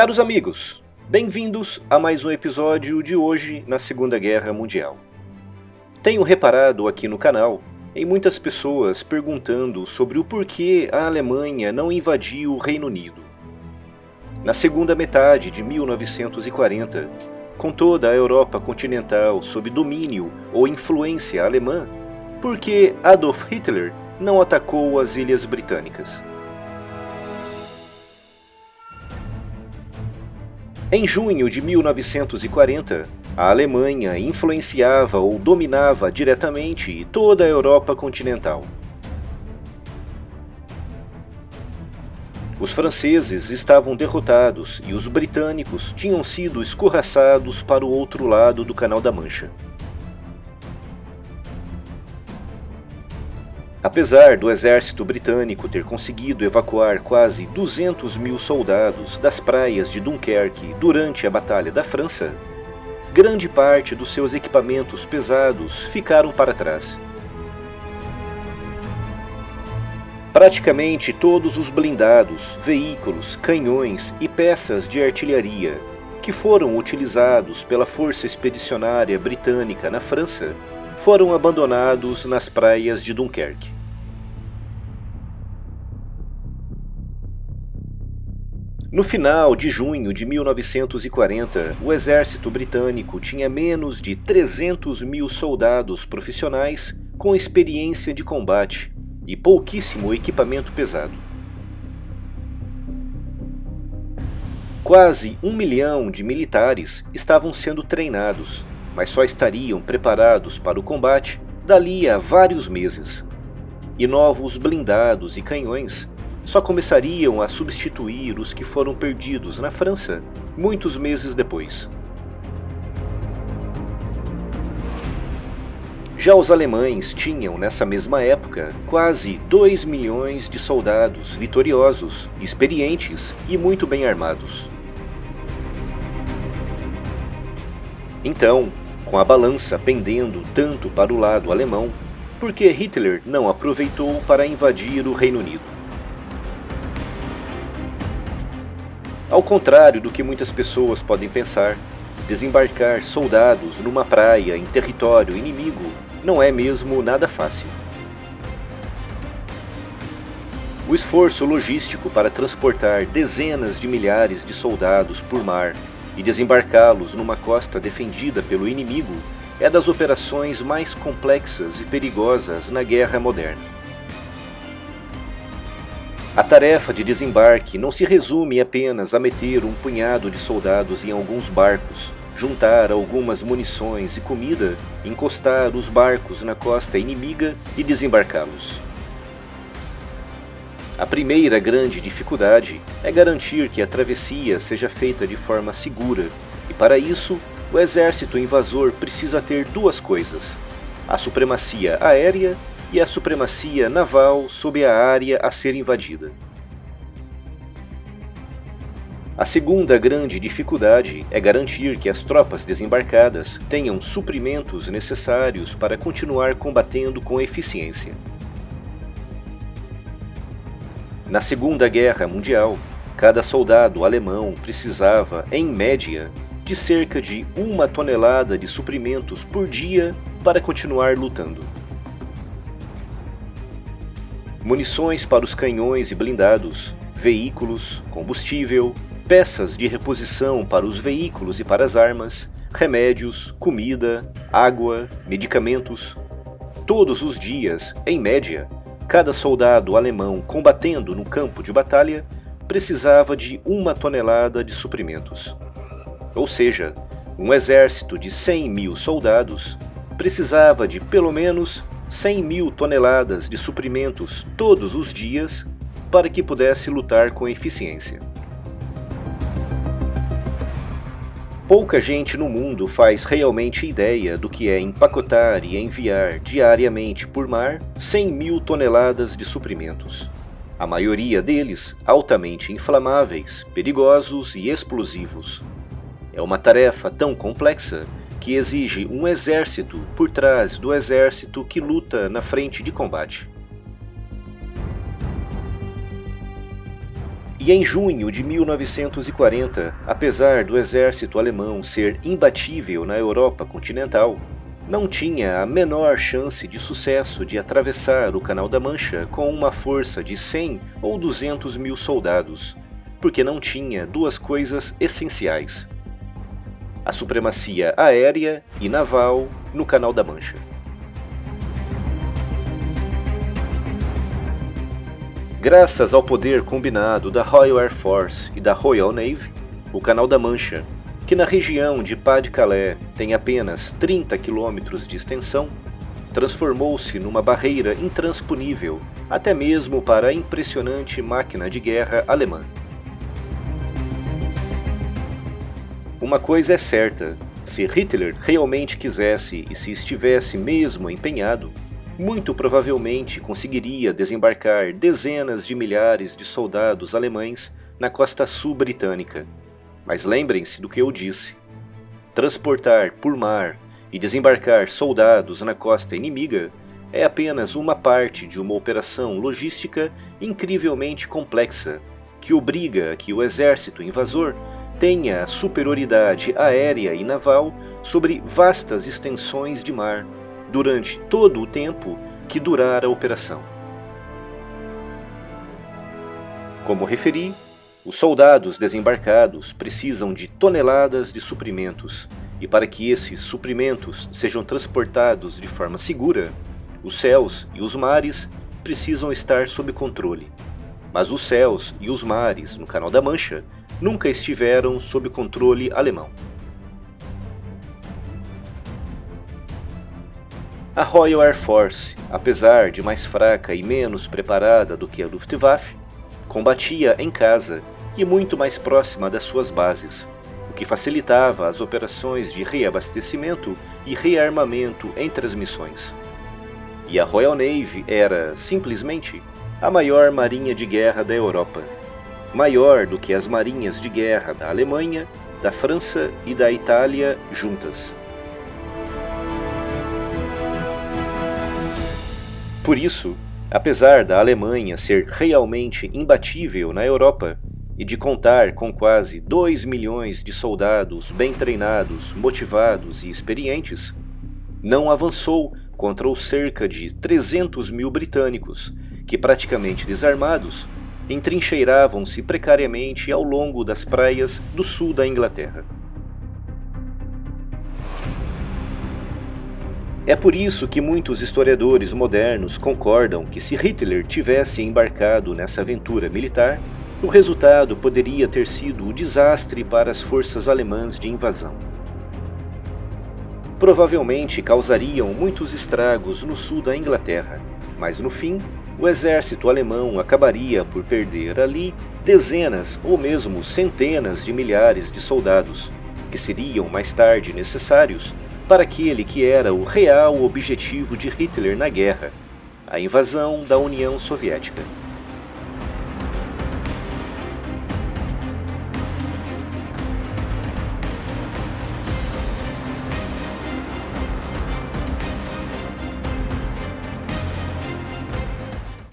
Caros amigos, bem-vindos a mais um episódio de hoje na Segunda Guerra Mundial. Tenho reparado aqui no canal em muitas pessoas perguntando sobre o porquê a Alemanha não invadiu o Reino Unido. Na segunda metade de 1940, com toda a Europa continental sob domínio ou influência alemã, por que Adolf Hitler não atacou as Ilhas Britânicas? Em junho de 1940, a Alemanha influenciava ou dominava diretamente toda a Europa continental. Os franceses estavam derrotados e os britânicos tinham sido escorraçados para o outro lado do Canal da Mancha. Apesar do exército britânico ter conseguido evacuar quase 200 mil soldados das praias de Dunkerque durante a Batalha da França, grande parte dos seus equipamentos pesados ficaram para trás. Praticamente todos os blindados, veículos, canhões e peças de artilharia que foram utilizados pela Força Expedicionária Britânica na França foram abandonados nas praias de Dunkerque. No final de junho de 1940, o exército britânico tinha menos de 300 mil soldados profissionais com experiência de combate e pouquíssimo equipamento pesado. Quase 1 milhão de militares estavam sendo treinados, mas só estariam preparados para o combate dali a vários meses. E novos blindados e canhões só começariam a substituir os que foram perdidos na França muitos meses depois. Já os alemães tinham, nessa mesma época, quase 2 milhões de soldados vitoriosos, experientes e muito bem armados. Então, com a balança pendendo tanto para o lado alemão, por que Hitler não aproveitou para invadir o Reino Unido? Ao contrário do que muitas pessoas podem pensar, desembarcar soldados numa praia em território inimigo não é mesmo nada fácil. O esforço logístico para transportar dezenas de milhares de soldados por mar e desembarcá-los numa costa defendida pelo inimigo é das operações mais complexas e perigosas na guerra moderna. A tarefa de desembarque não se resume apenas a meter um punhado de soldados em alguns barcos, juntar algumas munições e comida, encostar os barcos na costa inimiga e desembarcá-los. A primeira grande dificuldade é garantir que a travessia seja feita de forma segura, e para isso, o exército invasor precisa ter duas coisas: a supremacia aérea e a supremacia naval sobre a área a ser invadida. A segunda grande dificuldade é garantir que as tropas desembarcadas tenham suprimentos necessários para continuar combatendo com eficiência. Na Segunda Guerra Mundial, cada soldado alemão precisava, em média, de cerca de 1 tonelada de suprimentos por dia para continuar lutando. Munições para os canhões e blindados, veículos, combustível, peças de reposição para os veículos e para as armas, remédios, comida, água, medicamentos. Todos os dias, em média, cada soldado alemão combatendo no campo de batalha precisava de 1 tonelada de suprimentos. Ou seja, um exército de 100 mil soldados precisava de pelo menos 100 mil toneladas de suprimentos todos os dias para que pudesse lutar com eficiência. Pouca gente no mundo faz realmente ideia do que é empacotar e enviar diariamente por mar 100 mil toneladas de suprimentos. A maioria deles altamente inflamáveis, perigosos e explosivos. É uma tarefa tão complexa que exige um exército por trás do exército que luta na frente de combate. E em junho de 1940, apesar do exército alemão ser imbatível na Europa continental, não tinha a menor chance de sucesso de atravessar o Canal da Mancha com uma força de 100 ou 200 mil soldados, porque não tinha duas coisas essenciais: a supremacia aérea e naval no Canal da Mancha. Graças ao poder combinado da Royal Air Force e da Royal Navy, o Canal da Mancha, que na região de Pas-de-Calais tem apenas 30 quilômetros de extensão, transformou-se numa barreira intransponível até mesmo para a impressionante máquina de guerra alemã. Uma coisa é certa: se Hitler realmente quisesse e se estivesse mesmo empenhado, muito provavelmente conseguiria desembarcar dezenas de milhares de soldados alemães na costa sul britânica. Mas lembrem-se do que eu disse: transportar por mar e desembarcar soldados na costa inimiga é apenas uma parte de uma operação logística incrivelmente complexa, que obriga a que o exército invasor tenha superioridade aérea e naval sobre vastas extensões de mar durante todo o tempo que durar a operação. Como referi, os soldados desembarcados precisam de toneladas de suprimentos, e para que esses suprimentos sejam transportados de forma segura, os céus e os mares precisam estar sob controle. Mas os céus e os mares no Canal da Mancha nunca estiveram sob controle alemão. A Royal Air Force, apesar de mais fraca e menos preparada do que a Luftwaffe, combatia em casa e muito mais próxima das suas bases, o que facilitava as operações de reabastecimento e rearmamento entre as missões. E a Royal Navy era, simplesmente, a maior marinha de guerra da Europa, maior do que as marinhas de guerra da Alemanha, da França e da Itália juntas. Por isso, apesar da Alemanha ser realmente imbatível na Europa e de contar com quase 2 milhões de soldados bem treinados, motivados e experientes, não avançou contra os cerca de 300 mil britânicos que, praticamente desarmados, entrincheiravam-se precariamente ao longo das praias do sul da Inglaterra. É por isso que muitos historiadores modernos concordam que, se Hitler tivesse embarcado nessa aventura militar, o resultado poderia ter sido o desastre para as forças alemãs de invasão. Provavelmente causariam muitos estragos no sul da Inglaterra, mas no fim, o exército alemão acabaria por perder ali dezenas ou mesmo centenas de milhares de soldados, que seriam mais tarde necessários para aquele que era o real objetivo de Hitler na guerra: a invasão da União Soviética.